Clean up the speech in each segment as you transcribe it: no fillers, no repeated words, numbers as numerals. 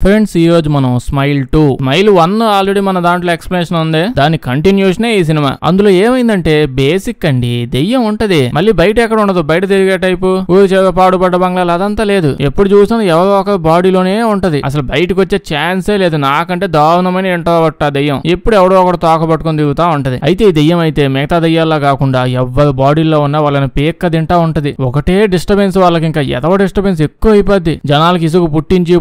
Friends ఈ రోజు మనం స్మైల్ 1 ఆల్రెడీ మన దాంట్లో ఎక్స్ప్లెనేషన్ ఉంది. దాని కంటిన్యూషన్ ఈ సినిమా. అందులో ఏమైందంటే బేసిక్ అండి, దెయ్యం ఉంటది, మళ్ళీ బయట ఎక్కడ ఉండదు, బయట తిరిగే టైపు ఊరి చెవ పాడుపడ్డ బంగ్లాలు అదంతా లేదు. ఎప్పుడు చూసినా ఎవరో ఒక బాడీలోనే ఉంటది, అసలు బయటకు వచ్చే ఛాన్సే లేదు. నాకంటే దారుణమైన ఇంట్రోవర్ట్ ఆ దెయ్యం, ఎప్పుడు ఎవడో ఒకటి తోక పట్టుకుని తిరుగుతా ఉంటది. అయితే ఈ దెయ్యం అయితే మిగతా దెయ్యాల్లా కాకుండా ఎవరి బాడీలో ఉన్నా వాళ్ళని పేక్క తింటా ఉంటది. ఒకటే డిస్టర్బెన్స్, వాళ్ళకి ఇంకా ఎదవ డిస్టర్బెన్స్ ఎక్కువ అయిపోద్ది. జనాలకి ఇసుగు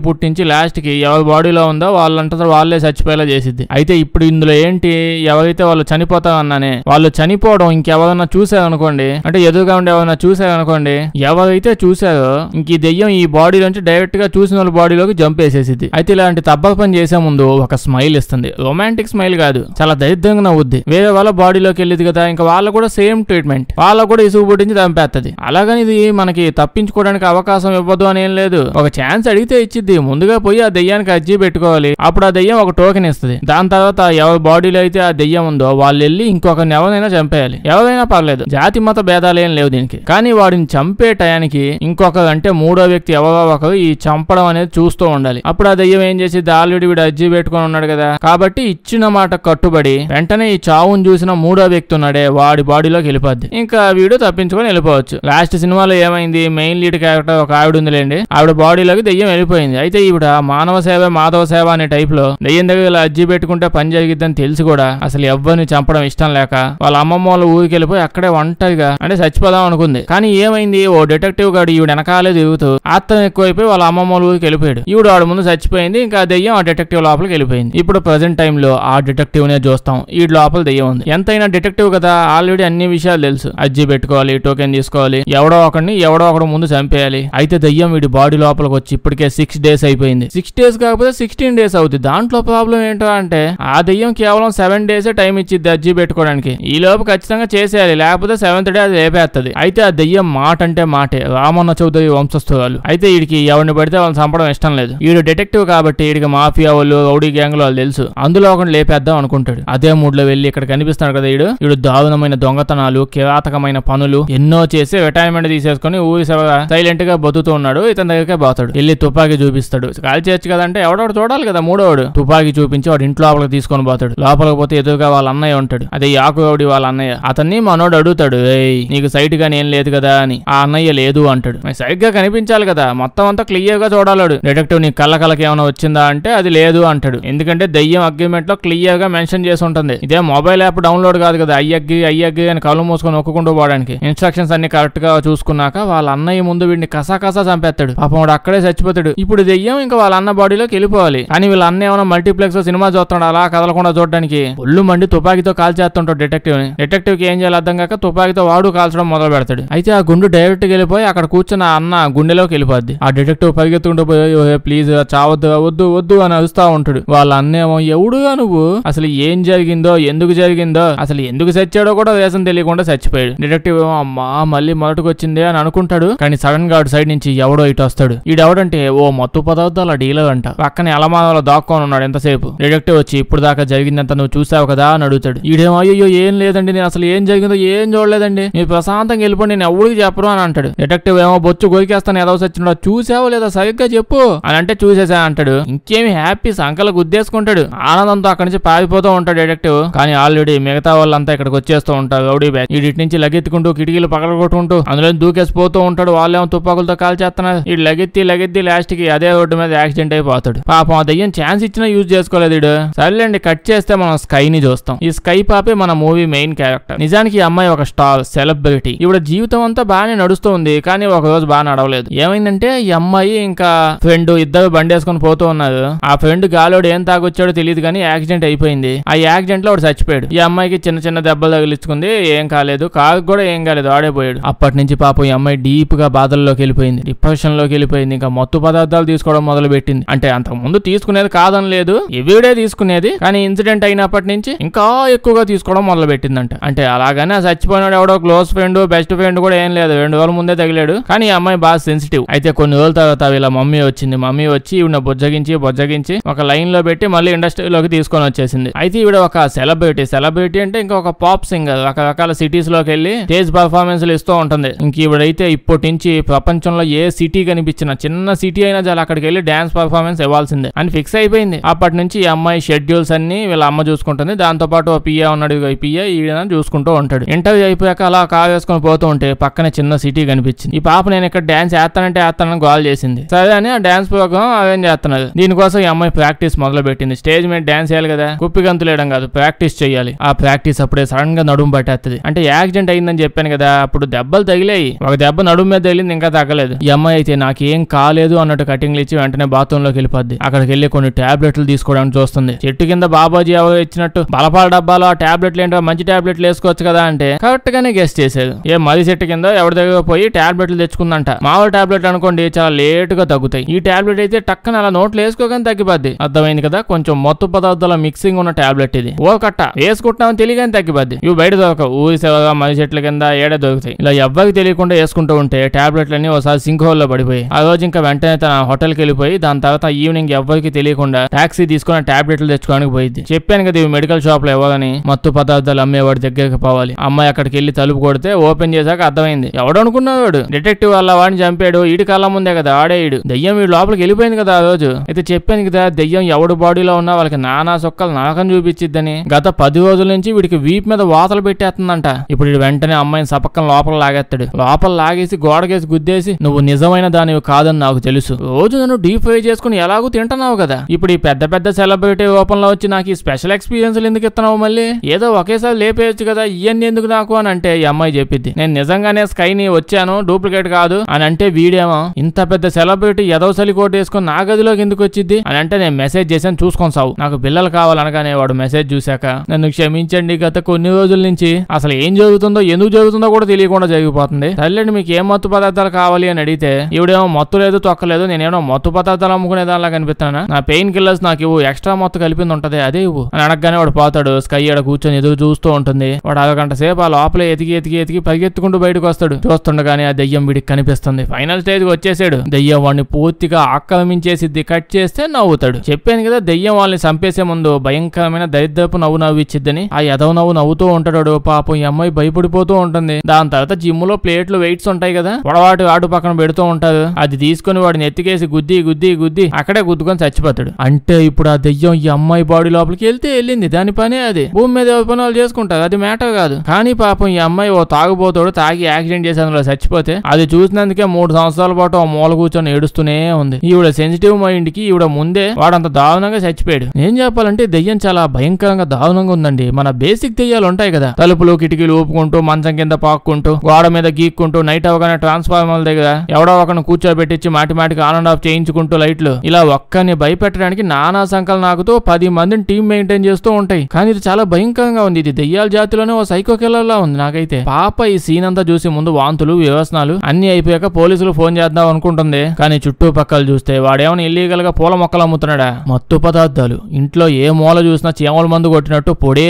పుట్టించి లాస్ట్ కి ఎవరి బాడీలో ఉందో వాళ్ళంతా వాళ్ళే చచ్చిపోయేలా చేసిద్ది. అయితే ఇప్పుడు ఇందులో ఏంటి, ఎవరైతే వాళ్ళు చనిపోతామన్నానే వాళ్ళు చనిపోవడం ఇంకెవరన్నా చూసారనుకోండి, అంటే ఎదురుగా ఉండి ఎవరన్నా చూసారనుకోండి, ఎవరైతే చూసారో ఇంక ఈ దెయ్యం ఈ బాడీ నుంచి డైరెక్ట్ గా చూసిన వాళ్ళ బాడీలోకి జంప్ వేసేసిద్ది. అయితే ఇలాంటి తబ్బక పని చేసే ముందు ఒక స్మైల్ ఇస్తుంది. రొమాంటిక్ స్మైల్ కాదు, చాలా దరిద్రంగా నవ్వుద్ది. వేరే వాళ్ళ బాడీలోకి వెళ్ళింది కదా, ఇంకా వాళ్ళకు కూడా సేమ్ ట్రీట్మెంట్, వాళ్ళకు కూడా ఇసుగు పుట్టించి చంపేస్తుంది. అలాగని ఇది మనకి తప్పించుకోవడానికి అవకాశం ఇవ్వదు అని ఏం లేదు. ఒక ఛాన్స్ అడిగితే ఇచ్చిద్ది. ముందుగా పోయి ఆ దెయ్యానికి అర్జీ పెట్టుకోవాలి. అప్పుడు ఆ దెయ్యం ఒక టోకెన్ ఇస్తుంది. దాని తర్వాత ఎవరి బాడీలో అయితే ఆ దెయ్యం ఉందో వాళ్ళు వెళ్ళి ఇంకొకరిని ఎవరైనా చంపేయాలి. ఎవరైనా పర్లేదు, జాతి మత భేదాలు ఏం లేవు దీనికి. కానీ వాడిని చంపే టయానికి ఇంకొకరు అంటే మూడో వ్యక్తి ఎవరో ఒకరు ఈ చంపడం అనేది చూస్తూ ఉండాలి. అప్పుడు ఆ దెయ్యం ఏం చేసింది, ఆల్రెడీ వీడు అర్జీ పెట్టుకుని ఉన్నాడు కదా, కాబట్టి ఇచ్చిన మాట కట్టుబడి వెంటనే ఈ చావును చూసిన మూడో వ్యక్తి ఉన్నాడే వాడి బాడీలోకి వెళ్ళిపోద్ది. ఇంకా వీడు తప్పించుకొని వెళ్ళిపోవచ్చు. లాస్ట్ సినిమాలో ఏమైంది, మెయిన్ లీడ్ క్యారెక్టర్ ఒక ఆవిడ ఉందిలేండి, ఆవిడ బాడీలోకి దెయ్యం వెళ్ళిపోయింది. అయితే ఈవిడ మానవ సేవ మాధవ సేవ అనే టైప్ లో దెయ్యం దగ్గర ఇలా అర్జీ పెట్టుకుంటే పని జరిగిద్దని తెలిసి కూడా అసలు ఎవరిని చంపడం ఇష్టం లేక వాళ్ళ అమ్మమ్మ వాళ్ళ ఊరికి వెళ్ళిపోయి అక్కడే ఒంటరిగా అంటే చచ్చిపోదాం అనుకుంది. కానీ ఏమైంది, ఓ డిటెక్టివ్ గాడు ఈవిడ వెనకాలే తిరుగుతూ ఆత్రం ఎక్కువైపోయి వాళ్ళ అమ్మమ్మ వాళ్ళ ఊరికి వెళ్ళిపోయాడు. ఈవిడ వాడు ముందు చచ్చిపోయింది, ఇంకా దెయ్యం ఆ డిటెక్టివ్ లోపలికి వెళ్ళిపోయింది. ఇప్పుడు ప్రెసెంట్ టైమ్ లో ఆ డిటెక్టివ్ నే చూస్తాం. ఈ లోపల దెయ్యం ఉంది. ఎంతైనా డిటెక్టివ్ కదా, ఆల్రెడీ అన్ని విషయాలు తెలుసు. అర్జీ పెట్టుకోవాలి, టోకెన్ తీసుకోవాలి, ఎవడో ఒకడు ముందు చంపేయాలి. అయితే దెయ్యం వీడి బాడీ లోపలికి వచ్చి ఇప్పటికే 6 days అయిపోయింది. 6 days కాకపోతే 16 days అవుతుంది. దాంట్లో ప్రాబ్లం ఏంటో అంటే ఆ దెయ్యం కేవలం 7 days టైం ఇచ్చింది అర్జీ పెట్టుకోవడానికి. ఈ లోపు ఖచ్చితంగా చేసేయాలి, లేకపోతే 7th day అది లేపేస్తుంది. అయితే ఆ దెయ్యం మాట అంటే మాటే, రామన్న చౌదరి వంశస్థురాలు. అయితే వీడికి ఎవరిని పడితే వాళ్ళని చంపడం ఇష్టం లేదు. వీడు డిటెక్టివ్ కాబట్టి వీడికి మాఫియా వాళ్ళు రౌడీ గ్యాంగ్ వాళ్ళు తెలుసు. అందులో ఒకటి లేపేద్దాం అనుకుంటాడు. అదే మూడ్ లో వెళ్ళి ఇక్కడ కనిపిస్తాడు కదా వీడు దారుణమైన దొంగతనాలు, కిరాతకమైన పనులు ఎన్నో చేసి రిటైర్మెంట్ తీసేసుకుని ఊరి సైలెంట్ గా బతుకుతూ ఉన్నాడు. ఇతని దగ్గరకే పోతాడు. వెళ్ళి తుపాకీ చూపిస్తాడు. కాల్ చేయొచ్చు కదంటే ఎవడోడు చూడాలి కదా, మూడోడు తుపాకీ చూపించి వాడు ఇంట్లో లోపలికి తీసుకొని పోతాడు. లోపలికి పోతే ఎదురుగా వాళ్ళ అన్నయ్య ఉంటాడు. అదే యాకు రౌడీ వాళ్ళ అన్నయ్య. అతన్ని మనోడు అడుగుతాడు, ఏయ్ నీకు సైట్ గానీ ఏం లేదు కదా అని. ఆ అన్నయ్య లేదు అంటాడు. సరిగ్గా కనిపించాలి కదా, మొత్తం అంతా క్లియర్ గా చూడాలాడు. డిటెక్టివ్ నీ కళ్ళకి ఏమైనా వచ్చిందా అంటే అది లేదు అంటాడు. ఎందుకంటే దెయ్యం అగ్రిమెంట్ లో క్లియర్ గా మెన్షన్ చేసి ఉంటుంది. ఇదే మొబైల్ యాప్ డౌన్లోడ్ కాదు కదా, అయ్యగ్గి అని కళ్ళు మూసుకొని ఒక్కుంటూ పోవడానికి. ఇన్స్ట్రక్షన్స్ అన్ని కరెక్ట్ గా చూసుకున్నాక వాళ్ళ అన్నయ్య ముందు వీడిని కసా చంపేస్తాడు. పాపం వాడు అక్కడే చచ్చిపోతాడు. ఇప్పుడు దెయ్యం ఇంకా వాళ్ళ అన్న బాడీలోకి వెళ్ళిపోవాలి. కానీ వీళ్ళ అన్న ఏమైనా మల్టీప్లెక్స్ సినిమా చూస్తాడు, అలా కదలకుండా చూడడానికి ఒళ్ళు మండి తుపాకీతో కాల్చేస్తుంటాడు డిటెక్టివ్ కి ఏం చేయాలి అర్థం కాక తుపాకీతో వాడు కాల్చడం మొదలు పెడతాడు. అయితే ఆ గుండు డైరెక్ట్ గా వెళ్ళిపోయి అక్కడ కూర్చున్న అన్న గుండెలోకి వెళ్ళిపోద్ది. ఆ డిటెక్టివ్ పరిగెత్తుకుంటూ పోయి ప్లీజ్ చావద్దు, వద్దు అని అరుస్తా ఉంటాడు. వాళ్ళ అన్నేమో ఎవడుగా నువ్వు, అసలు ఏం జరిగిందో, ఎందుకు జరిగిందో, అసలు ఎందుకు చచ్చాడో కూడా రీజన్ తెలియకుండా చచ్చిపోయాడు. డిటెక్టివ్ ఏమో అమ్మా మళ్ళీ మొదటికి వచ్చింది అని అనుకుంటాడు. కానీ సడన్ గా సైడ్ నుంచి ఎవడో ఇటు వస్తాడు. ఈడెవడంటే ఓ మత్తు పదార్థాల డీలర్ అంట. పక్కనే అలమానంలో దాక్కొని ఉన్నాడు ఎంతసేపు. డిటెక్టివ్ వచ్చి ఇప్పుడు దాకా జరిగిందంతా నువ్వు చూసావు కదా అని అడుగుతాడు. ఈడేమో అయ్యో ఏం లేదండి, నేను అసలు ఏం జరిగిందో ఏం చూడలేదండి, మీరు ప్రశాంతంగా వెళ్ళిపోయి నేను ఎవరికి చెప్పరు అని అంటాడు. డిటెక్టివ్ ఏమో బొచ్చు గొరికేస్తాను ఏదో వచ్చినా చూసావో లేదా సరిగ్గా చెప్పు అని అంటే చూసేసా అంటాడు. ఇంకేమి హ్యాపీ సంకల గుద్దేసుకుంటాడు. ఆనందంతో అక్కడి నుంచి పారిపోతూ ఉంటాడు డిటెక్టివ్. కానీ ఆల్రెడీ మిగతా వాళ్ళంతా ఇక్కడికి వచ్చేస్తూ ఉంటారు రౌడీ బ్యాచ్. ఈ నుంచి లగెత్తుకుంటూ కిటికీలు పగలగొట్టుకుంటూ అందులో దూకేసిపోతూ ఉంటాడు. వాళ్ళేమో తుపాకులతో కాల్ చేస్తున్నారు. ఈ లగెత్తి లాస్ట్ కి అదే రోడ్డు మీద యాక్సిడెంట్ అయిపోతాడు. పాపం ఆ దయ్యం ఛాన్స్ ఇచ్చినా యూజ్ చేసుకోలేదు వీడు. సర్లేండి, కట్ చేస్తే మనం స్కైని చూస్తాం. ఈ స్కై పాపే మన మూవీ మెయిన్ క్యారెక్టర్. నిజానికి ఈ అమ్మాయి ఒక స్టార్, సెలబ్రిటీ. ఇవిడ జీవితం అంతా బాగానే నడుస్తూ ఉంది. కానీ ఒక రోజు బాగా నడవలేదు. ఏమైందంటే ఈ అమ్మాయి ఇంకా ఫ్రెండ్ ఇద్దరు బండి వేసుకొని పోతూ ఉన్నారు. ఆ ఫ్రెండ్ గాలోడు ఏం తాగొచ్చాడో తెలియదు కానీ యాక్సిడెంట్ అయిపోయింది. ఆ యాక్సిడెంట్ లో వాడు చచ్చిపోయాడు. ఈ అమ్మాయికి చిన్న దెబ్బలు తగిలించుకుంది, ఏం కాలేదు. కారు కూడా ఏం కాలేదు, ఆడైపోయాడు. అప్పటి నుంచి పాపం ఈ అమ్మాయి డీప్ గా బాధల్లోకి వెళ్ళిపోయింది, డిప్రెషన్ లోకి వెళ్ళిపోయింది. ఇంకా మత్తు పదార్థాలు తీసుకోవడం మొదలు పెట్టింది. అంటే అంతకు ముందు తీసుకునేది కాదని లేదు, ఎవ్రీడే తీసుకునేది. కానీ ఇన్సిడెంట్ అయినప్పటి నుంచి ఇంకా ఎక్కువగా తీసుకోవడం మొదలు పెట్టిందంట. అంటే అలాగనే చచ్చిపోయినాడు ఎవడో క్లోజ్ ఫ్రెండ్, బెస్ట్ ఫ్రెండ్ కూడా ఏం లేదు, 2 రోజుల ముందే తగిలాడు. కానీ ఈ అమ్మాయి బాగా సెన్సిటివ్. అయితే కొన్ని రోజుల తర్వాత వీళ్ళ మమ్మీ వచ్చింది. మమ్మీ వచ్చి ఈవిడ బొజ్జగించి ఒక లైన్ లో పెట్టి మళ్ళీ ఇండస్ట్రీలోకి తీసుకొని వచ్చేసింది. అయితే ఈవిడ ఒక సెలబ్రిటీ అంటే ఇంకా ఒక పాప్ సింగర్. రకరకాల సిటీస్ లోకి వెళ్ళి స్టేజ్ పర్ఫార్మెన్స్ ఇస్తూ ఉంటుంది. ఇంక ఈవిడైతే ఇప్పటి నుంచి ప్రపంచంలో ఏ సిటీ కనిపించిన చిన్న సిటీ అయినా చాలా అక్కడికి వెళ్ళి డాన్స్ పెర్ఫార్మెన్స్ ఇవ్వాల్సిందే అని ఫిక్స్ అయిపోయింది. అప్పటి నుంచి ఈ అమ్మాయి షెడ్యూల్స్ అన్ని వీళ్ళ అమ్మ చూసుకుంటుంది. దాంతో పాటు పిఏ ఉన్నాడు, ఈ పిఏ ఈయన చూసుకుంటూ ఉంటాడు. ఇంటర్వ్యూ అయిపోయాక అలా కార్ వేసుకొని పోతూ ఉంటే పక్కనే చిన్న సిటీ కనిపించింది. ఈ పాప నేను ఇక్కడ డాన్స్ వేస్తానని గోల్ చేసింది. సరే అని ఆ డాన్స్ ప్రోగ్రామ్ అరేంజ్ చేస్తున్నది. దీనికోసం ఈ అమ్మాయి ప్రాక్టీస్ మొదలు పెట్టింది. స్టేజ్ మీద డాన్స్ చేయాలి కదా, కుప్పి గంతులు వేయడం కాదు, ప్రాక్టీస్ చేయాలి. ఆ ప్రాక్టీస్ అప్పుడే సడన్ గా నడుము పట్టేస్తుంది. అంటే యాక్సిడెంట్ అయిందని చెప్పాను కదా, అప్పుడు దెబ్బలు తగిలాయి. ఒక దెబ్బ నడుము మీద తగిలింది, ఇంకా తగ్గలేదు. ఈ అమ్మాయి అయితే నాకేం కాలేదు అన్నట్టు కటింగ్లు ఇచ్చి వెంటనే బాత్రూమ్ లోకి వెళ్ళిపోద్ది. అక్కడికి వెళ్ళి కొన్ని టాబ్లెట్లు తీసుకోవడానికి చూస్తుంది. చెట్టు కింద బాబాజీ ఎవరు ఇచ్చినట్టు బలపాల డబ్బాలో ఆ టాబ్లెట్లు ఏంటో మంచి టాబ్లెట్లు వేసుకోవచ్చు కదా అంటే కరెక్ట్ గానే గెస్ట్ చేసేది. ఏ మది చెట్టు కింద ఎవరి దగ్గర పోయి టాబ్లెట్లు తెచ్చుకుందంట. మామూలు టాబ్లెట్లు అనుకోండి చాలా లేట్ గా తగ్గుతాయి. ఈ టాబ్లెట్ అయితే టక్కన అలా నోట్లు వేసుకోగానే తగ్గిపోద్ది. అర్థమైంది కదా, కొంచెం మత్తు పదార్థాల మిక్సింగ్ ఉన్న టాబ్లెట్ ఇది. ఓ కట్ట వేసుకుంటామని తెలియగానే తగ్గిపోద్ది. ఇవి బయట దొరకవు, ఊరి సేవగా మది చెట్ల కింద ఏడే దొరుకుతాయి. ఇలా ఎవ్వరికి తెలియకుండా వేసుకుంటూ ఉంటే టాబ్లెట్లన్నీ ఒకసారి సింక్ హోల్ లో పడిపోయి ఆ రోజు ఇంకా వెంటనే తన హోటల్ కి వెళ్ళిపోయి దాని తర్వాత ఈవినింగ్ ఎవ్వరికి తెలియకుండా టాక్సీ తీసుకుని టాబ్లెట్లు తెచ్చుకోవడానికి పోయింది. చెప్పాను కదా ఇవి మెడికల్ షాప్ లో ఇవ్వాలని, మత్తు పదార్థాలు అమ్మేవాడి దగ్గరికి పోవాలి. అమ్మాయి అక్కడికి వెళ్ళి తలుపు కొడితే ఓపెన్ చేశాక అర్థమైంది ఎవడు అనుకున్నాడు డిటెక్టివ్ వాళ్ళ వాడిని చంపాడు. ఈడి కళ్ళ ముందే కదా ఆడే ఈడు దెయ్యం వీడు లోపలికి వెళ్ళిపోయింది కదా ఆ రోజు. అయితే చెప్పాను కదా దెయ్యం ఎవడు బాడీలో ఉన్నా వాళ్ళకి నానా సొక్కలు నాకం చూపించిద్దని. గత 10 రోజుల నుంచి వీడికి వీప్ మీద వాతలు పెట్టేస్తుందంట. ఇప్పుడు వీడు వెంటనే అమ్మాయిని సపక్కన లోపల లాగేస్తాడు. లోపల లాగేసి గోడకేసి గుద్దేసి నువ్వు నిజమైన దానివి కాదని నాకు తెలుసు, రోజు నన్ను డీప్ ఫ్రై చేసుకుని ఎలాగూ తింటున్నావు కదా, ఇప్పుడు ఈ పెద్ద పెద్ద సెలబ్రిటీ ఓపెన్లో వచ్చి నాకు ఈ స్పెషల్ ఎక్స్పీరియన్స్ ఎందుకు ఇస్తున్నావు, మళ్ళీ ఏదో ఒకేసారి లేపేయచ్చు కదా, ఇవన్నీ ఎందుకు నాకు అని అంటే ఈ అమ్మాయి చెప్పిద్ది నేను నిజంగానే స్కైని వచ్చాను డూప్లికేట్ కాదు అని అంటే వీడేమో ఇంత పెద్ద సెలబ్రిటీ ఎదవసలి కోట్ వేసుకుని నా గదిలోకి ఎందుకు వచ్చింది అని అంటే నేను మెసేజ్ చేశాను చూసుకొని సావు, నాకు పిల్లలు కావాలనగానే వాడు మెసేజ్ చూశాక నన్ను క్షమించండి గత కొన్ని రోజుల నుంచి అసలు ఏం జరుగుతుందో ఎందుకు జరుగుతుందో కూడా తెలియకుండా జరిగిపోతుంది. తల్లిని మీకు ఏం మత్తు పదార్థాలు కావాలి అని అడిగితే ఈవిడేమో మత్తు లేదు తొక్కలేదు, నేనేమో మత్తు పదార్థాలు అమ్ముకునే దానిలా కనిపిస్తానా, నా పెయిన్ కిల్లర్స్ నాకు ఇవ్వు, ఎక్స్ట్రా మత్తు కలిపింది ఉంటది అదే ఇవ్వు అని అడగగానే వాడు పోతాడు. స్కై ఆడ కూర్చొని ఎదురు చూస్తూ ఉంటుంది. వాడు అరగంట సేపు ఆ లోపలే ఎతికి పరిగెత్తుకుంటూ బయటకు వస్తాడు. చూస్తుండగానే ఆ దెయ్యం వీడికి కనిపిస్తుంది. ఫైనల్ స్టేజ్ కి వచ్చేసాడు. దెయ్యం వాడిని పూర్తిగా ఆక్రమించేసిద్ది. కట్ చేస్తే నవ్వుతాడు. చెప్పాను కదా దెయ్యం వాళ్ళని చంపేసే ముందు భయంకరమైన దరిద్రపు నవ్వు నవ్విచ్చిద్దని. ఆ ఎదవ నవ్వుతూ ఉంటాడు. పాపం ఈ అమ్మాయి భయపడిపోతూ ఉంటుంది. దాని తర్వాత జిమ్ లో ప్లేట్లు వెయిట్స్ ఉంటాయి కదా, పొడవాటి ఆటు పక్కన పెడుతూ ఉంటారు. అది తీసుకుని వాడిని ఎత్తికేసి గుద్ది అక్కడే గుద్దుకొని చచ్చిపోతాడు. అంటే ఇప్పుడు ఆ దెయ్యం ఈ అమ్మాయి బాడీ లోపలికి వెళ్ళింది. దాని పనే అది. భూమి మీద పని వాళ్ళు చేసుకుంటారు, అది మ్యాటర్ కాదు. కానీ పాపం ఈ అమ్మాయి ఓ తాగుబోతాడు, తాగి యాక్సిడెంట్ చేసి అందులో చచ్చిపోతే అది చూసినందుకే 3 సంవత్సరాల పాటు ఆ మూల కూర్చొని ఏడుస్తూనే ఉంది. ఈవిడ సెన్సిటివ్ మైండ్ కి ఈవిడ ముందే వాడంత దారుణంగా చచ్చిపోయాడు. ఏం చెప్పాలంటే దెయ్యం చాలా భయంకరంగా దారుణంగా ఉందండి. మన బేసిక్ దెయ్యాలు ఉంటాయి కదా, తలుపులు కిటికీలు ఊపుకుంటూ మంచం కింద పాక్కుంటూ గోడ మీద గీక్కుంటూ నైట్ అవగానే ట్రాన్స్ఫార్మర్ దగ్గర ఎవడో ఒకరిని కూర్చోబెట్టించి మాటిమాటికి ఆన్ అండ్ ఆఫ్ చేయించుకుంటూ లైట్లు ఇలా ఒక్కని భయపెట్టడానికి నానా సంకలు నాకుతూ 10 మందిని టీం మెయింటైన్ చేస్తూ ఉంటాయి. కానీ ఇది చాలా భయంకరంగా ఉంది. ఇది దెయ్యాల జాతిలోనే ఓ సైకో కిల్లర్ లా ఉంది నాకైతే. పాప ఈ సీన్ అంతా చూసి ముందు వాంతులు వ్యవసనాలు అన్ని అయిపోయాక పోలీసులు ఫోన్ చేద్దాం అనుకుంటుంది. కానీ చుట్టుపక్కల చూస్తే వాడేమైనా ఇల్లీగల్ గా పూల మొక్కలు అమ్ముతున్నాడా, మత్తు పదార్థాలు ఇంట్లో ఏ మూల చూసినా చీమల మందు కొట్టినట్టు పొడి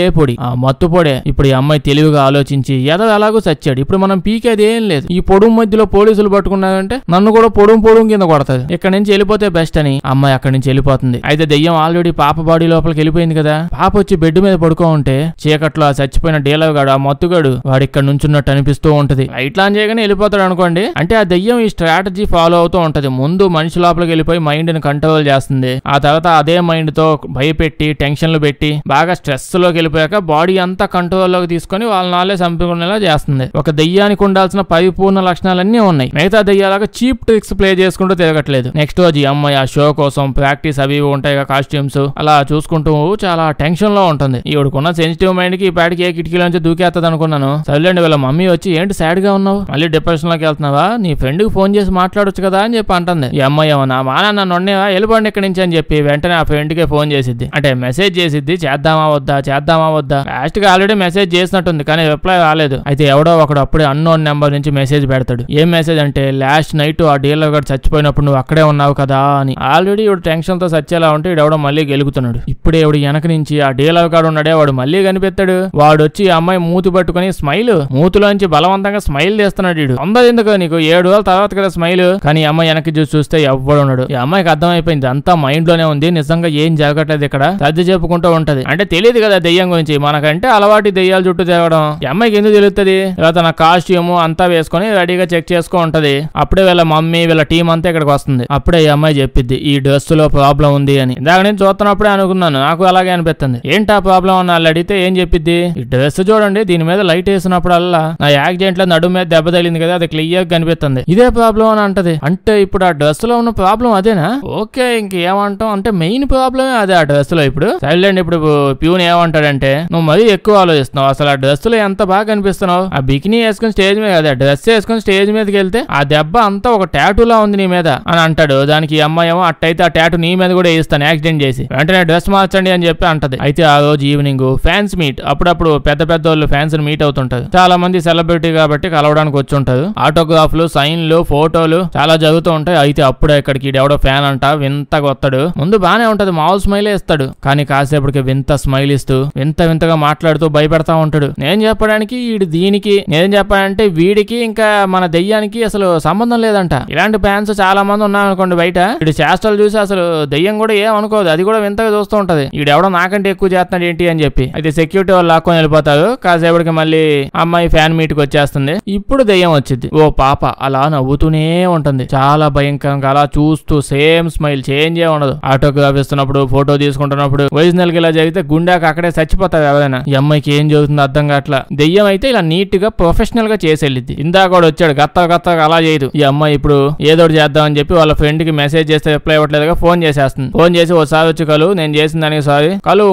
ఆ మత్తు పొడే. ఇప్పుడు ఈ అమ్మాయి తెలివిగా ఆలోచించి ఎలాగూ చచ్చాడు, ఇప్పుడు మనం పీకేది ఏం లేదు, ఈ పొడుం మధ్యలో పోలీసులు పట్టుకున్నారంటే నన్ను కూడా పొడుం కింద కొడతాది, ఇక్కడ నుంచి వెళ్ళిపోతే బెస్ట్ అని అమ్మాయి అక్కడి నుంచి వెళ్ళిపోతుంది. అయితే దెయ్యం ఆల్రెడీ పాప బాడీ లోపలికి వెళ్ళిపోయింది కదా. పాప వచ్చి బెడ్ మీద పడుకో ఉంటే చీకట్లో ఆ చచ్చిపోయిన డీలర్ గాడు ఆ మత్తుగాడు వాడు ఇక్కడ నుంచున్నట్టు అనిపిస్తూ ఉంటది. లైట్ ఆన్ చేయగానే వెళ్ళిపోతాడు అనుకోండి. అంటే ఆ దెయ్యం ఈ స్ట్రాటజీ ఫాలో అవుతూ ఉంటది. ముందు మనిషి లోపలికి వెళ్ళిపోయి మైండ్ ని కంట్రోల్ చేస్తుంది. ఆ తర్వాత అదే మైండ్ తో భయపెట్టి టెన్షన్లు పెట్టి బాగా స్ట్రెస్ లోకి వెళ్ళిపోయాక బాడీ అంతా కంట్రోల్ లోకి తీసుకొని వాళ్ళ చంపుకునేలా చేస్తుంది. ఒక దెయ్యానికి ఉండాల్సిన పరిపూర్ణ లక్షణాలన్నీ ఉన్నాయి. మిగతా దెయ్యాలకు చీప్ ట్రిక్స్ ప్లే చేసుకుంటూ తిరగట్లేదు. నెక్స్ట్ రోజు ఈ అమ్మాయి ఆ షో కోసం ప్రాక్టీస్ అవి ఉంటాయి కాస్ట్యూమ్స్ అలా చూసుకుంటూ చాలా టెన్షన్ లో ఉంటుంది. ఈవిడకున్న సెన్సిటివ్ మైండ్ కి ఈ పాటికి ఏ కిటికీ నుంచి దూకేస్తుంది అనుకున్నాను. సర్లేండి వీళ్ళ మమ్మీ వచ్చి ఏంటి సాడ్ గా ఉన్నావు, మళ్ళీ డిప్రెషన్ లోకి వెళ్తున్నావా, నీ ఫ్రెండ్ కి ఫోన్ చేసి మాట్లాడొచ్చు కదా అని చెప్పి అంటుంది. ఈ అమ్మాయి ఏమన్నా మా నాన్న నొన్నేవా వెళ్ళిపోండి ఇక్కడి నుంచి అని చెప్పి వెంటనే ఆ ఫ్రెండ్ కే ఫోన్ చేసిద్ది. అంటే మెసేజ్ చేసిద్ది చేద్దామా వద్దా. లాస్ట్ గా ఆల్రెడీ మెసేజ్ చేసినట్టుంది కానీ రిప్లై రాలేదు. అయితే ఎవడో ఒకడు అప్పుడే అన్నోన్ నెంబర్ నుంచి మెసేజ్ పెడతాడు. ఏం మెసేజ్ అంటే లాస్ట్ నైట్ ఆ డీలర్ గారు చచ్చిపోయినప్పుడు నువ్వు అక్కడే ఉన్నావు కదా అని. ఆల్రెడీ ఇవి టెన్షన్ తో చచ్చేలా ఉంటే ఇడెవడో మళ్ళీ గెలుగుతున్నాడు. ఇప్పుడే ఇవి వెనక నుంచి ఆ డీలర్ గారు ఉన్నాడే వాడు మళ్ళీ కనిపెత్తాడు. వాడు వచ్చి ఆ అమ్మాయి మూతి పట్టుకుని స్మైల్ మూతిలోంచి బలవంతంగా స్మైల్ చేస్తున్నాడు. ఇడు అందరు ఎందుకు నీకు 7 రోజుల తర్వాత కదా స్మైల్. కానీ ఈ అమ్మాయి వెనక్కి చూస్తే ఎవ్వడు ఉన్నాడు. ఈ అమ్మాయికి అర్థమైపోయింది అంతా మైండ్ లోనే ఉంది, నిజంగా ఏం జరగట్లేదు ఇక్కడ, సర్ది చెప్పుకుంటూ ఉంటది. అంటే తెలియదు కదా దెయ్యం గురించి, మనకంటే అలవాటు దెయ్యాలు చుట్టూ తిరగడం. ఈ అమ్మాయికి ఎందుకు తెలుస్తుంది. ఇలా తన కాస్ట్యూమ్ అంతా వేసుకొని రెడీగా చెక్ చేసుకో ఉంటది. అప్పుడే వీళ్ళ మమ్మీ వీళ్ళ టీం అంతా ఇక్కడికి వస్తుంది. అప్పుడే ఈ అమ్మాయి చెప్పిద్ది ఈ డ్రెస్ లో ప్రాబ్లం ఉంది అని. ఇందాక నేను చూస్తున్నప్పుడే అనుకున్నాను, నాకు అలాగే అనిపిస్తుంది. ఏంటా ప్రాబ్లం అని వాళ్ళు అడిగితే ఏం చెప్పిద్ది, ఈ డ్రెస్ చూడండి దీని మీద లైట్ వేసినప్పుడల్లా నా యాక్సిడెంట్ లో నడుము మీద దెబ్బ తగిలింది కదా, అది క్లియర్ గా కనిపిస్తుంది, ఇదే ప్రాబ్లం అని అంటది. అంటే ఇప్పుడు ఆ డ్రెస్ లో ఉన్న ప్రాబ్లం అదేనా? ఓకే, ఇంకేమంటాం అంటే మెయిన్ ప్రాబ్లమే అదే ఆ డ్రెస్ లో. ఇప్పుడు సైలెంట్ ఇప్పుడు ప్యూన్ ఏమంటాడంటే, నువ్వు మరీ ఎక్కువ ఆలోచిస్తున్నావు, అసలు ఆ డ్రెస్ లో ఎంత బాగా కనిపిస్తున్నావు, ఆ బికినీ వేసుకుని స్టేజ్ మీద కదా డ్రెస్ వేసుకుని స్టేజ్ మీదకి వెళ్తే ఆ దెబ్బ అంతా ఒక టాటూలా ఉంది నీ మీద అని అంటాడు. దానికి ఈ అమ్మాయి ఏమో అట్టయితే ఆ టాటూ నీ మీద కూడా వేయిస్తాను యాక్సిడెంట్ చేసి, వెంటనే డ్రెస్ మార్చండి అని చెప్పి అంటది. అయితే ఆ రోజు ఈవినింగ్ ఫ్యాన్స్ మీట్, అప్పుడప్పుడు పెద్ద పెద్ద వాళ్ళు ఫ్యాన్స్ మీట్ అవుతుంటారు. చాలా మంది సెలబ్రిటీ కాబట్టి కలవడానికి వచ్చి ఉంటారు. ఆటోగ్రాఫ్లు, సైన్లు, ఫోటోలు చాలా జరుగుతూ ఉంటాయి. అయితే అప్పుడే ఇక్కడికి ఎవడో ఫ్యాన్ అంట వింతగా వస్తాడు. ముందు బానే ఉంటది, మామూలు స్మైలే ఇస్తాడు. కానీ కాసేపటికి వింత స్మైల్ ఇస్తూ వింత వింతగా మాట్లాడుతూ భయపెడతా ఉంటాడు. నేను చెప్పడానికి దీనికి, నేను చెప్పాలంటే వీడికి ఇంకా మన దెయ్యానికి అసలు సంబంధం లేదంట. ఇలాంటి ఫ్యాన్స్ చాలా మంది ఉన్నారనుకోండి బయట, వీడి చేష్టలు చూసి అసలు దెయ్యం కూడా ఏం అనుకోదు, అది కూడా వింతగా చూస్తూ ఉంటది, వీడెవడో నాకంటే ఎక్కువ చేస్తున్నాడు ఏంటి అని చెప్పి. అయితే సెక్యూరిటీ వాళ్ళు లాక్కొని వెళ్ళిపోతారు. కాసేపటికి మళ్ళీ అమ్మాయి ఫ్యాన్ మీట్ కి వచ్చేస్తుంది. ఇప్పుడు దెయ్యం వచ్చింది. ఓ పాప అలా నవ్వుతూనే ఉంటుంది, చాలా భయంకరంగా అలా చూస్తూ సేమ్ స్మైల్ చేంజ్ ఏ ఉండదు. ఆటోగ్రాఫ్ ఇస్తున్నప్పుడు, ఫోటో తీసుకుంటున్నప్పుడు ఒరిజినల్ గా ఇలా జరిగితే గుండాక అక్కడే చచ్చిపోతారు ఎవరైనా. ఈ అమ్మాయికి ఏం జరుగుతుందో అర్థం కావట్లా. దెయ్యం అయితే ఇలా నీట్ గా ప్రొఫెషనల్ గా చేసేళ్ళిద్ది. ఇందాక కూడా వచ్చాడు గత్త అలా చేయదు. ఈ అమ్మాయి ఇప్పుడు ఏదో చేద్దామని చెప్పి వాళ్ళ ఫ్రెండ్ కి మెసేజ్ చేస్తే రిప్లై ఇవ్వట్లేదుగా ఫోన్ చేసేస్తుంది. ఫోన్ చేసి ఒకసారి వచ్చి నేను చేసిన దానికి సారీ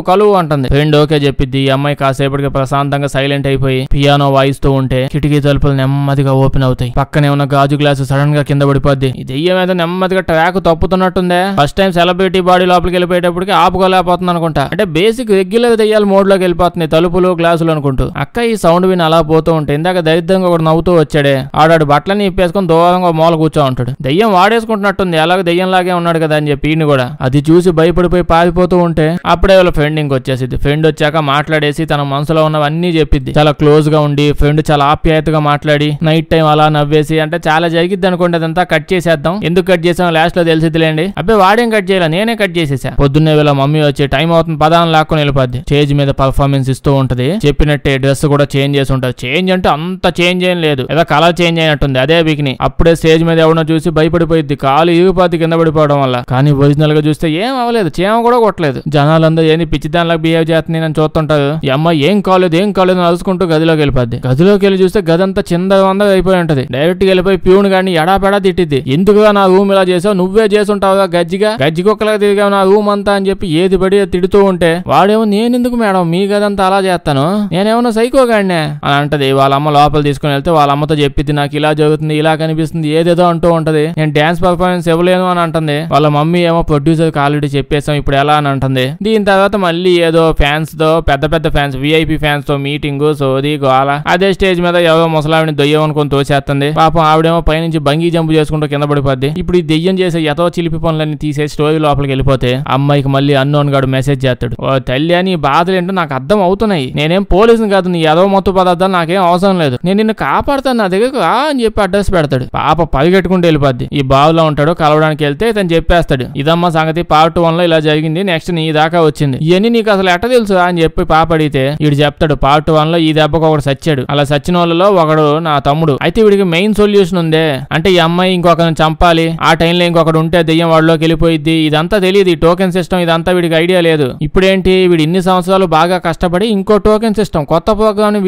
కలువు అంటుంది. ఫ్రెండ్ ఓకే చెప్పిద్ది. ఈ అమ్మాయి కాసేపటికి ప్రశాంతంగా సైలెంట్ అయిపోయి పియానో వాయిస్తూ ఉంటే కిటికీ తలుపులు నెమ్మదిగా ఓపెన్ అవుతాయి. పక్కనే ఉన్న గాజు గ్లాసు సడన్ గా కింద పడిపోద్ది. ఈ దెయ్యం మీద నెమ్మదిగా ట్రాక్ తప్పుతున్నట్టుందే. ఫస్ట్ టైం సెలబ్రిటీ బాడీ లోపలికి వెళ్ళిపోయేటప్పటికి ఆపుకోలేకపోతుంది అనుకుంటా. అంటే బేసిక్ రెగ్యులర్ దెయ్యాలు మోడ్ లోకి వెళ్ళిపోతుంది తలుపులు గ్లాసులు అనుకుంటూ. అక్క ఈ సౌండ్ విని అలా పోతూ ఉంటే ఇందాక దరిద్రంగా ఒకటి నవ్వుతూ వచ్చాడే, ఆడాడు బట్టలని ఇప్పేసుకుని దూరంగా మూల కూర్చో ఉంటాడు. దెయ్యం వాడేసుకుంటున్నట్టుంది, అలాగే దెయ్యం లాగే ఉన్నాడు కదా అని చెప్పి ఈయన కూడా అది చూసి భయపడిపోయి పారిపోతూ ఉంటే అప్పుడే వాళ్ళ ఫ్రెండ్ ఇంకొచ్చేసింది. ఫ్రెండ్ వచ్చాక మాట్లాడేసి తన మనసులో ఉన్నవన్నీ చెప్పిద్ది. చాలా క్లోజ్ గా ఉండి ఫ్రెండ్ చాలా ఆప్యాయతగా మాట్లాడి నైట్ టైం అలా నవ్వేసి, అంటే చాలా జరిగిద్ది అనుకోండి, అదంతా కట్ చేసేద్దాం. ఎందుకు కట్ చేసాం లాస్ట్ లో తెలిసిద్దిలేండి. అబ్బాయి వాడేం కట్ చేయాల, నేనే కట్ చేసేసా. పొద్దున్నే వీళ్ళ మమ్మీ వచ్చి టైం అవుతుంది పదాన్ని లాక్కొని వెళ్ళిపోద్ది. స్టేజ్ మీద పర్ఫార్మెన్స్ ఇస్తూ ఉంటది. చెప్పినట్టే డ్రెస్ కూడా చేంజ్ చేసి ఉంటది. చేంజ్ అంటే అంత చేంజ్ ఏం లేదు, ఏదో కలర్ చేంజ్ అయినట్టుంది అదే బికిని. అప్పుడే స్టేజ్ మీద ఎవడో చూసి భయపడిపోయింది, కాలు ఇరిగిపోద్ది కింద పడిపోవడం వల్ల. కానీ ఒరిజినల్ గా చూస్తే ఏం అవ్వలేదు, చీమ కూడా కొట్టలేదు. జనాలందరూ ఏంది పిచ్చి దానిలా బిహేవ్ చేస్తుంది అని చూస్తుంటారు. ఈ అమ్మాయి ఏం కాలేదు అని అలుసుకుంటూ గదిలోకి వెళ్ళిపోద్ది. గదిలోకి వెళ్ళి చూస్తే గదంతా చిందవందగా అయిపోయి ఉంటది. డైరెక్ట్ గా వెళ్ళిపోయి ప్యూన్ గాని ఎడాపెడా తిట్టిద్ది. ఎందుకుగా నా రూమ్ ఇలా చేసావు, నువ్వే చేసుంటావుగా గజ్జికొక్కలా తిరిగావు నా రూమ్ అంతా అని చెప్పి ఏది పడి తిడుతూ ఉంటే వాడేమో నేనెందుకు మేడం మీ గదంతా అలా చేస్తాను, నేనేమన్నా సైకోగాడినే అని అంటది. వాళ్ళ అమ్మ లోపల తీసుకుని వెళ్తే వాళ్ళ అమ్మతో చెప్పిద్ది, నాకు ఇలా జరుగుతుంది ఇలా కనిపిస్తుంది ఏదేదో అంటూ ఉంటది. నేను డాన్స్ పర్ఫార్మెన్స్ ఇవ్వలేను అని అంటుంది. వాళ్ళ మమ్మీ ఏమో ప్రొడ్యూసర్ కి ఆల్రెడీ చెప్పేసాం ఇప్పుడు ఎలా అని అంటుంది. దీని తర్వాత మళ్ళీ ఏదో ఫ్యాన్స్ తో పెద్ద ఫ్యాన్స్ విఐపి ఫ్యాన్స్ తో మీటింగ్ సోది గోల. అదే స్టేజ్ మీద ఎవరో ముసలావిని దొయ్యం అనుకుని తోసేస్తుంది. పాపం ఆవిడేమో పైనుంచి బంగీ జంప్ చేసుకుంటూ కింద పడిపోద్ది. ఇప్పుడు ఈ దెయ్యం చేసే ఎతో చిలిపి పనులన్నీ తీసేసి స్టోరీ లోపలికి వెళ్ళిపోతే అమ్మాయికి మళ్ళీ అన్నోన్ గాడు మెసేజ్ చేస్తాడు. ఓ తల్లి అని బాధలు ఏంటో నాకు అర్థం అవుతున్నాయి, నేనేం పోలీసుని కాదు, నీ ఏదో మొత్తం పదార్థాలు నాకేం అవసరం లేదు, నేను నిన్ను కాపాడుతాను నా దగ్గరకు అని చెప్పి అడ్రస్ పెడతాడు. పాప పరిగెట్టుకుంటూ వెళ్ళిపోద్ది. ఈ బావులో ఉంటాడు, కలవడానికి వెళ్తే తను చెప్పేస్తాడు, ఇదమ్మా సంగతి పార్ట్ 1 లో ఇలా జరిగింది, నెక్స్ట్ నీ దాకా వచ్చింది, ఇవన్నీ నీకు అసలు ఎట్ట తెలుసు అని చెప్పి పాప అడిగితే వీడు చెప్తాడు, పార్ట్ 1 లో ఈ దెబ్బకు ఒకడు చచ్చాడు, అలా చచ్చిన వాళ్ళలో ఒకడు నా తమ్ముడు, అయితే వీడికి మెయిన్ సొల్యూషన్ ఉందే, అంటే ఈ అమ్మాయి ఇంకొకరిని చంపాలి, ఆ టైంలో ఇంకొకడు ఉంటే దెయ్యం వాడిలోకి వెళ్ళిపోయింది, ఇదంతా తెలియదు, ఈ టోకెన్ సిస్టమ్ ఇదంతా వీడికి ఐడియా లేదు. ఇప్పుడేంటి వీడు ఇన్ని సంవత్సరాలు బాగా కష్టపడి ఇంకో టోకెన్ సిస్టమ్ కొత్త ప్రోగ్రామ్ ని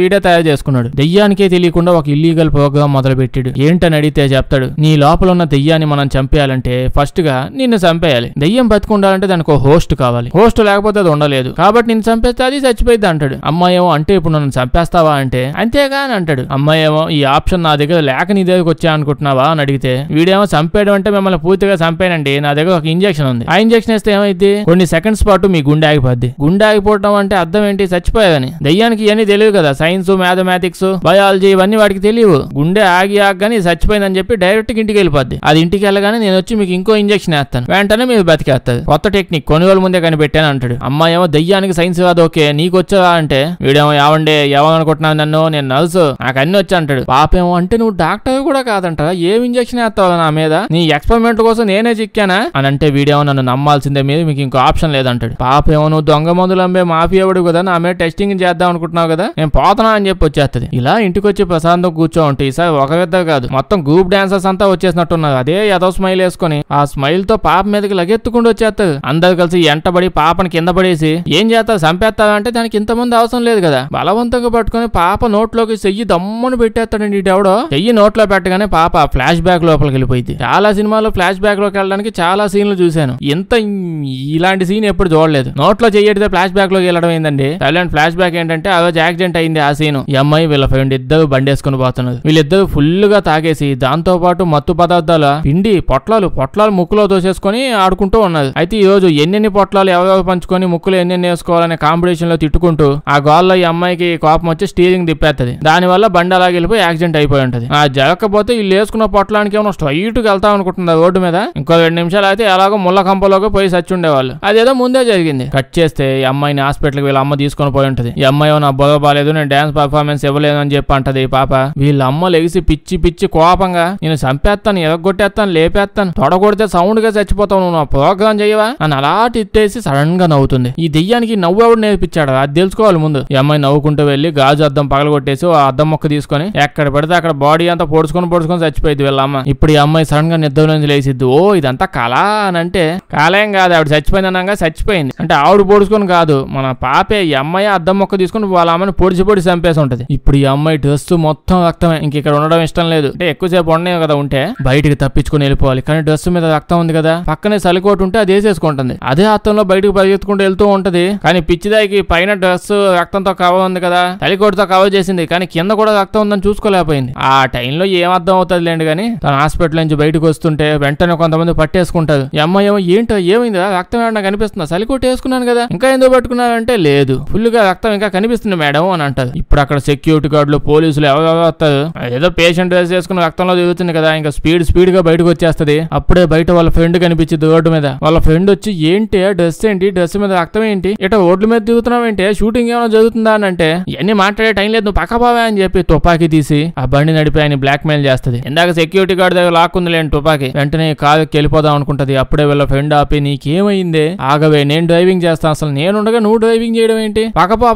వీడే తయారు చేసుకున్నాడు. దెయ్యానికే తెలియకుండా ఒక ఇల్లీగల్ ప్రోగ్రామ్ మొదలు పెట్టాడు. ఏంటని అడిగితే చెప్తాడు, నీ లోపల ఉన్న దెయ్యాన్ని మనం చంపేయాలంటే ఫస్ట్ గా నిన్ను చంపేయాలి, దెయ్యం బతికుండాలంటే దానికి హోస్ట్ కావాలి, హోస్ట్ లేకపోతే అది ఉండలేదు, కాబట్టి నిన్ను చంపేస్తే అది చచ్చిపోయింది అంటాడు. అమ్మాయి ఏమో అంటే ఇప్పుడు నన్ను చంపేస్తావా అంటే అంతేగా అని అంటాడు. అమ్మాయి ఏమో ఈ ఆప్షన్ నా దగ్గర లేక నీ దగ్గరకు వచ్చా అనుకుంటున్నావా అని అడిగితే వీడేమో చంపేయడం అంటే మిమ్మల్ని పూర్తిగా చంపేనండి, నా దగ్గర ఒక ఇంజెక్షన్ ఉంది, ఆ ఇంజెక్షన్ వేస్తే ఏమైంది కొన్ని సెకండ్స్ పాటు మీ గుండె ఆగిపోద్ది. గుండె ఆగిపోవడం అంటే అర్థం ఏంటి, చచ్చిపోయేదని. దెయ్యానికి ఇవన్నీ తెలియదు కదా, సైన్స్ మ్యాథమెటిక్స్ బయాలజీ ఇవన్నీ వాడికి తెలియవు. గుండె ఆగానే చచ్చిపోయిందని చెప్పి డైరెక్ట్ ఇంటికి వెళ్ళిపోద్ది. అది ఇంటికి వెళ్ళగానే నేను వచ్చి మీకు ఇంకో ఇంజెక్షన్ వేస్తాను, వెంటనే మీరు బతికేస్తుంది, కొత్త టెక్నిక్ కొనుగోలు ముందే కనిపెట్టాను అంటాడు. అమ్మాయి ఏమో దెయ్యానికి సైన్స్ కాదు ఓకే నీకు వచ్చా అంటే వీడేమో ఏమండే ఎవరనుకుంటున్నావు నన్ను, నేను నర్సు నాకు అన్ని వచ్చా అంటాడు. పాపేమో అంటే నువ్వు డాక్టర్ కూడా కాదంట, ఏం ఇంజెక్షన్ వేస్తావు నా మీద, నీ ఎక్స్పెరిమెంట్ కోసం నేనే చిక్కానా అని అంటే వీడేమో నన్ను నమ్మాల్సిందే, మీద మీకు ఇంకో ఆప్షన్ లేదంటాడు. పాపేమో నువ్వు దొంగ మందులు అమ్మే మాఫియావుడు కదా, నా మీద టెస్టింగ్ చేద్దాం అనుకుంటున్నావు కదా, నేను పోతున్నా అని చెప్పి వచ్చేస్తుంది. ఇలా ఇంటికి వచ్చి ప్రశాంతం కూర్చో ఉంటే ఈసారి ఒక ఇద్దరు కాదు మొత్తం గ్రూప్ డాన్సర్స్ అంతా వచ్చేసినట్టున్నారు. అదే ఏదో స్మైల్ వేసుకుని ఆ స్మైల్ తో పాప మీదకి లగెత్తుకుంటూ వచ్చేస్తారు. అందరు కలిసి ఎంటబడి పాపని కింద పడేసి ఏం చేస్తారు, చంపేస్తారా అంటే దానికి ఇంతమంది అవసరం లేదు కదా, బలవంతంగా పట్టుకుని పాప నోట్లోకి చెయ్యి దమ్మను పెట్టేస్తాడండి. ఇటెవడో చెయ్యి నోట్లో పెట్టగానే పాప ఫ్లాష్ బ్యాక్ లోపలికి వెళ్ళిపోయింది. చాలా సినిమాలో ఫ్లాష్ బ్యాక్ లోకి వెళ్ళడానికి చాలా సీన్లు చూశాను, ఇలాంటి సీన్ ఎప్పుడు చూడలేదు. నోట్లో చెయ్యడితే ఫ్లాష్ బ్యాక్ లోకి వెళ్ళడం ఏందండి. సైలెంట్ ఫ్లాష్ బ్యాక్ ఏంటంటే ఆ రోజు యాక్సిడెంట్ అయింది ఆ సీన్. ఈ అమ్మాయి వీళ్ళ ఫ్రెండ్ ఇద్దరు బండేసుకుని పోతున్నారు. వీళ్ళిద్దరు ఫుల్ గా తాగేసి దాంతో పాటు మత్తు పదార్థాల పిండి పొట్లాలు ముక్కులో దోసేసుకొని ఆడుకుంటూ ఉన్నారు. అయితే ఈ రోజు ఎన్నెన్ని పొట్లాలు ఎవరెవరు పంచుకొని ముక్కులు ఎన్నెన్ని వేసుకోవాలనే కాంపిటీషన్ లో తిట్టుకుంటూ ఆ గోల్లో ఈ అమ్మాయికి కోపం వచ్చి స్టీరింగ్ తిప్పేస్తుంది. దాని వల్ల బండి అలాగే వెళ్ళిపోయి యాక్సిడెంట్ అయిపోయి ఉంటది. ఆ జరగకపోతే వీళ్ళు వేసుకున్న పొట్లానికి ఏమో స్ట్రైట్ గా వెళ్తా అనుకుంటున్నారు రోడ్డు మీద. ఇంకో 2 నిమిషాలు అయితే ఎలాగో ముళ్ళ కంపలోకి పోయి సచ్చి ఉండేవాళ్ళు. అదేదో ముందే జరిగింది. కట్ చేస్తే ఈ అమ్మాయిని హాస్పిటల్కి వీళ్ళ అమ్మ తీసుకొని పోయి ఉంటది. ఈ అమ్మాయి నా బొగ బాలేదు, నేను డాన్స్ పర్ఫార్మెన్స్ ఇవ్వలేదు అని చెప్పి అంటది పాప. వీళ్ళ అమ్మ లెగిసి పిచ్చి కోపంగా నేను చంపేస్తాను, ఎరగొట్టేస్తాను, లేపేస్తాను, తొడగొడితే సౌండ్ గా చచ్చిపోతావు, నువ్వు నా ప్రోగ్రామ్ చేయవా అని అలా తిట్టేసి సడన్ గా నవ్వుతుంది. ఈ దెయ్యానికి నవ్వు ఎవడు నేర్పించాడు అది తెలుసుకోవాలి ముందు. ఈ అమ్మాయి నవ్వుకుంటూ వెళ్లి గాజు అద్దం పగలగొట్టేసి ఆ అద్దం మొక్క తీసుకొని ఎక్కడ పడితే అక్కడ బాడీ అంతా పొడుచుకొని చచ్చిపోయింది వీళ్ళ అమ్మ. ఇప్పుడు ఈ అమ్మాయి సడన్ గా నిద్ర నుంచి లేసిద్ది. ఓ ఇదంతా కళ అని అంటే కాలేం కాదు, ఆవిడ చచ్చిపోయిందనగా చచ్చిపోయింది అంటే ఆవిడ పొడుచుకొని కాదు, మన పాపే. ఈ అమ్మాయి అద్దం మొక్క తీసుకుని వాళ్ళ అమ్మని పొడిచి చంపేసి ఉంటది. ఇప్పుడు ఈ అమ్మాయి డ్రెస్ మొత్తం రక్తమే, ఇంక ఇక్కడ ఉండడం ఇష్టం లేదు అంటే ఎక్కువసేపు ఉండనే కదా ఉంటే బయటికి తప్పించుకుని వెళ్ళిపోవాలి. కానీ డ్రెస్ మీద రక్తం ఉంది కదా, పక్కనే సలికోటు ఉంటే అది వేసేసుకుంటుంది. అదే అర్థంలో బయటకు పరిగెత్తుకుంటూ వెళ్తూ ఉంటది. కానీ పిచ్చిదాయికి పైన డ్రెస్ రక్తంతో కవర్ ఉంది కదా, తలికోటుతో కవర్ చేసింది, కానీ కింద కూడా రక్తం ఉందని చూసుకోలేకపోయింది. ఆ టైంలో ఏం అర్థం అవుతుంది లేండి. కానీ తన హాస్పిటల్ నుంచి బయటకు వస్తుంటే వెంటనే కొంతమంది పట్టేసుకుంటారు. ఈ అమ్మాయి ఏంటో ఏమైందా, రక్తం ఏమన్నా కనిపిస్తుందా, సలికోటు వేసుకున్నాను కదా ఇంకా ఎందుకు పట్టుకున్నారంటే లేదు ఫుల్ గా రక్తం ఇంకా కనిపిస్తుంది మేడం అని అంటారు. ఇప్పుడు అక్కడ సెక్యూరిటీ గార్డులు పోలీసులు ఎవరెవరు వస్తారు. ఏదో పేషెంట్ డ్రెస్ చేసుకుని రక్తంలో దిగుతుంది కదా, ఇంకా స్పీడ్ గా బయటకు వచ్చేస్తది. అప్పుడే బయట వాళ్ళ ఫ్రెండ్ కనిపించింది రోడ్డు మీద. వాళ్ళ ఫ్రెండ్ వచ్చి ఏంటి డ్రెస్ ఏంటి, డ్రెస్ మీద రక్తం ఏంటి, ఇట రోడ్ల మీద దిగుతున్నావు ఏంటి, షూటింగ్ ఏమైనా జరుగుతుందా అని అంటే ఇవన్నీ మాట్లాడే టైం లేదు, నువ్వు పక్కపోవా అని చెప్పి తుపాకీ తీసి ఆ బండి నడిపి ఆయన బ్లాక్ మెయిల్ చేస్తుంది. ఇందాక సెక్యూరిటీ గార్డ్ దగ్గర లాక్కుంది లేని తుపాకీ. వెంటనే కారుకి వెళ్ళిపోదాం అనుకుంటది. అప్పుడే వీళ్ళ ఫ్రెండ్ ఆపి నీకేమైందే, ఆగవే నేను డ్రైవింగ్ చేస్తాను, అసలు నేనుండగా నువ్వు డ్రైవింగ్ చేయడం ఏంటి,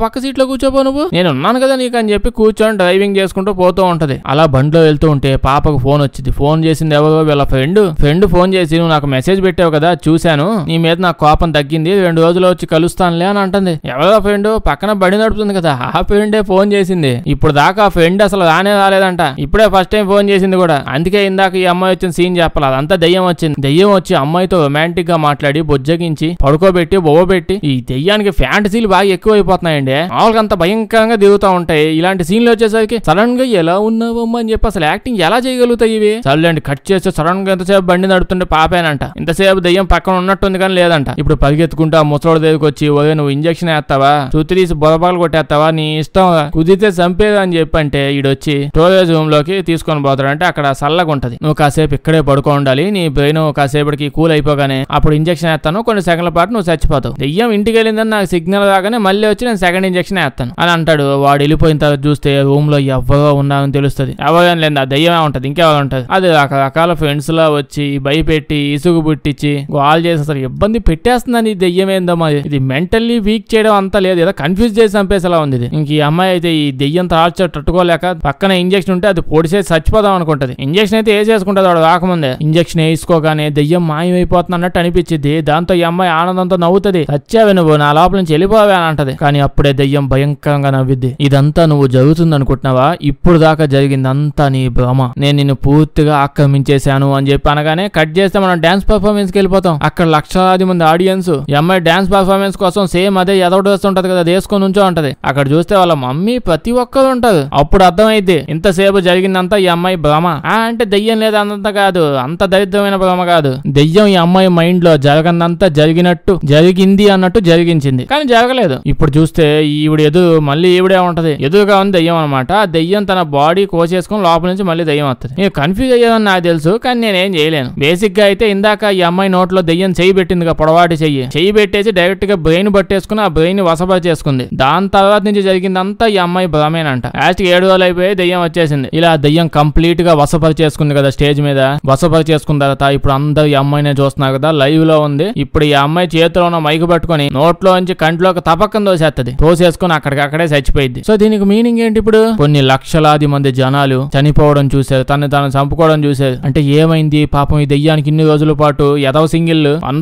పక్క సీట్ లో కూర్చోపో, నువ్వు నేను ఉన్నాను కదా నీకు అని చెప్పి కూర్చొని డ్రైవింగ్ చేసుకుంటూ పోతూ ఉంటది. అలా బండిలో వెళ్తూ ఉంటే పాపకు ఫోన్ వచ్చింది. ఫోన్ చేసింది ఎవరో వీళ్ళ ఫ్రెండ్ ఫోన్ చేసి నువ్వు నాకు మెసేజ్ పెట్టావు కదా చూశాను, నీ మీద నాకు కోపం తగ్గింది, 2 రోజులు వచ్చి కలుస్తానులే అని అంటుంది. ఎవరో ఫ్రెండ్ పక్కన బండి నడుపుతుంది కదా ఆ ఫ్రెండే ఫోన్ చేసింది. ఇప్పుడు దాకా ఆ ఫ్రెండ్ అసలు రాలేదంట, ఇప్పుడే ఫస్ట్ టైం ఫోన్ చేసింది కూడా. అందుకే ఇందాక ఈ అమ్మాయి వచ్చిన సీన్ చెప్పాలి, అదంతా దెయ్యం వచ్చింది. దెయ్యం వచ్చి అమ్మాయితో రొమాంటిక్ గా మాట్లాడి బొజ్జగించి పడుకోబెట్టి బొవ్వబెట్టి. ఈ దెయ్యానికి ఫ్యాంటసీలు బాగా ఎక్కువైపోతున్నాయండి. మామూలుగా అంత భయంకరంగా దిగుతూ ఉంటాయి. ఇలాంటి సీన్లు వచ్చేసరికి సడన్ గా ఎలా ఉన్నావమ్మా అని చెప్పి అసలు యాక్టింగ్ ఎలా చేయగలుగుతాయి ఇవి. సర్లేండి కట్ చేస్తే సడన్ గా ఎంతసేపు బండి నడుపుతుంటే పాపేనంట, ఇంతసేపు దెయ్యం పక్కన ఉన్నట్టుంది కానీ లేదంట. ఇప్పుడు పరిగెత్తుకుంటా ముసలోడి దగ్గరికి వచ్చి ఓ నువ్వు ఇంజక్షన్ వేస్తావా, చూతి తీసి బొరపాలు కొట్టేస్తావా, నీ ఇష్టం, కుదిరితే చంపేది అని చెప్పంటే ఈడొచ్చి స్టోరేజ్ రూమ్ లోకి తీసుకొని పోతాడు. అంటే అక్కడ చల్లగా ఉంటది, నువ్వు కాసేపు ఇక్కడే పడుకో ఉండాలి, నీ బ్రెయిన్ కాసేపటికి కూల్ అయిపోగానే అప్పుడు ఇంజక్షన్ వేస్తాను, కొన్ని సెకండ్ల పాటు నువ్వు చచ్చిపోతావు. దెయ్యం ఇంటికి వెళ్ళిందని నాకు సిగ్నల్ రాగానే మళ్ళీ వచ్చి నేను సెకండ్ ఇంజక్షన్ వేస్తాను అని అంటాడు. వాడు వెళ్ళిపోయిన తర్వాత చూస్తే రూమ్ లో ఎవరో ఉన్నారని తెలుస్తుంది. ఎవరైనా లేదు ఆ దెయ్యమే ఉంటది, ఇంకెవరు ఉంటది. అది రకరకాల ఫ్రెండ్స్ లా వచ్చి భయపెట్టి ఇసుగు పుట్టించి గోల్ చేసి అసలు ఇబ్బంది పెట్టేస్తుందని ఈ దెయ్యం ఏందో మరి. ఇది మెంటల్లీ వీక్ చేయడం అంతా లేదు, ఏదో కన్ఫ్యూజ్ చేసి చంపేసేలా ఉంది ఇది. ఇంక ఈ అమ్మాయి అయితే ఈ దెయ్యం టార్చర్ తట్టుకోలేక పక్కన ఇంజక్షన్ ఉంటే అది పొడిసేసి చచ్చిపోదాం అనుకుంటది. ఇంజక్షన్ అయితే వేసేసుకుంటది వాడు రాకముందే. ఇంజక్షన్ వేసుకోగానే దెయ్యం మాయమైపోతుంది అన్నట్టు అనిపించింది. దాంతో ఈ అమ్మాయి ఆనందంతో నవ్వుతుంది. చచ్చావే నువ్వు, నా లోపల నుంచి వెళ్ళిపోవే అని అంటది. కానీ అప్పుడే దెయ్యం భయంకరంగా నవ్విద్ది. ఇదంతా నువ్వు జరుగుతుంది అనుకుంటున్నావా, ఇప్పుడు దాకా జరిగిందంతా నీ భ్రమ, నేను నిన్ను పూర్తిగా ఆక్రమించేశాను అని చెప్పి అనగానే కట్ చేస్తే మనం డాన్స్ పర్ఫార్మెన్స్ కి వెళ్ళిపోతాం. అక్కడ లక్షలాది మంది ఆడియన్స్. ఈ అమ్మాయి డాన్స్ పర్ఫార్మెన్స్ కోసం సేమ్ అదే ఎదవ డ్రెస్ ఉంటది కదా, వేసుకొని నుంచో ఉంటది. అక్కడ చూస్తే వాళ్ళ మమ్మీ ప్రతి ఒక్కరు ఉంటది. అప్పుడు అర్థమైద్ది ఇంతసేపు జరిగిందంతా ఈ అమ్మాయి భ్రమ. అంటే దెయ్యం లేదు అంత కాదు, అంత దరిద్రమైన భ్రమ కాదు. దెయ్యం ఈ అమ్మాయి మైండ్ లో జరగనంతా జరిగినట్టు జరిగింది అన్నట్టు జరిగించింది, కానీ జరగలేదు. ఇప్పుడు చూస్తే ఈవిడ మళ్ళీ ఈవిడే ఉంటది, ఎదురుగా ఉంది దెయ్యం అనమాట. ఆ దెయ్యం తన బాడీ కోసేసుకుని లోపల నుంచి మళ్ళీ దెయ్యం వస్తుంది. నేను కన్ఫ్యూజ్ అయ్యేదని నాకు తెలుసు, కానీ నేనేం చేయలేను. బేసిక్ గా అయితే ఇందాక ఈ అమ్మాయి నోట్లో దెయ్యం చెయ్యి పెట్టింది, పొడవాటి చెయ్యి పెట్టేసి డైరెక్ట్ గా బ్రెయిన్ పట్టేసుకుని ఆ బ్రెయిన్ వసపరిచేసుకుంది. దాని తర్వాత నుంచి జరిగిందంతా ఈ అమ్మాయి భ్రమేనంట. లాస్ట్ 7 రోజులు అయిపోయి దెయ్యం వచ్చేసింది. ఇలా దెయ్యం కంప్లీట్ గా వసపరిచేసుకుంది కదా స్టేజ్ మీద. వసపరిచేసుకున్న తర్వాత ఇప్పుడు అందరు ఈ అమ్మాయినే చూస్తున్నారు కదా, లైవ్ లో ఉంది. ఇప్పుడు ఈ అమ్మాయి చేతిలో ఉన్న మైకు పట్టుకొని నోట్లో నుంచి కంట్లోకి తపక్కన తోసేస్తుంది. తోసేసుకుని అక్కడికక్కడే చచ్చిపోయింది. సో దీనికి మీనింగ్ ఏంటి, ఇప్పుడు కొన్ని లక్షలాది మంది జనాలు చనిపోవడం చూశారు, తను చంపుకోవడం చూశారు. అంటే ఏమైంది పాప పాపం ఈ దెయ్యానికి ఇన్ని రోజుల పాటు ఎదవ సింగిల్ 1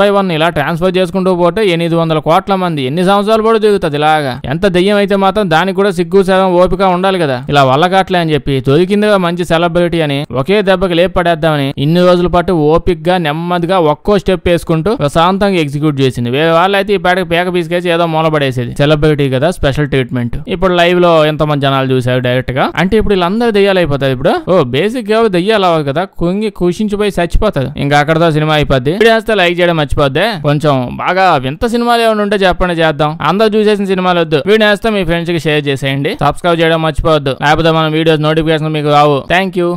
by 1 ఇలా ట్రాన్స్ఫర్ చేసుకుంటూ పోతే 800 కోట్ల మంది ఎన్ని సంవత్సరాలు కూడా తిరుగుతుంది ఇలాగా. ఎంత దెయ్యం అయితే మాత్రం దానికి కూడా సిగ్గు సగం ఓపిక ఉండాలి కదా. ఇలా వల్లగాట్లే అని చెప్పి దొరికిందిగా మంచి సెలబ్రిటీ అని ఒకే దెబ్బకి లేపు పడేద్దామని ఇన్ని రోజుల పాటు ఓపిక్గా నెమ్మదిగా ఒక్కో స్టెప్ వేసుకుంటూ ప్రశాంతంగా ఎగ్జిక్యూట్ చేసింది. వేరే వాళ్ళైతే ఈ పేడకి పేక పీసుకేసి ఏదో మూలపడేసేది. సెలబ్రిటీ కదా, స్పెషల్ ట్రీట్మెంట్. ఇప్పుడు లైవ్ లో ఎంతమంది జనాలు చూసారు డైరెక్ట్ గా. అంటే ఇప్పుడు వీళ్ళందరూ దెయ్యాలు అయిపోతారు. ఇప్పుడు బేసిక్ గా దెయ్యాలు అవ్వదు కదా, కుంగి కుషించిపోయి చచ్చిపోతారు. ఇంకా అక్కడతో సినిమా అయిపోద్ది. వీడియోస్తే లైక్ చేయడం మర్చిపోద్ది. కొంచెం బాగా వింత సినిమాలు ఏమైనా ఉంటే చెప్పండి, చేద్దాం. అందరూ చూసేసిన సినిమాలు వద్దు. వీడియో వేస్తే మీ ఫ్రెండ్స్ కి షేర్ చేసేయండి. సబ్స్క్రైబ్ చేయడం మర్చిపోవద్దు, లేకపోతే మన వీడియోస్ నోటిఫికేషన్ మీకు రావు. Thank you.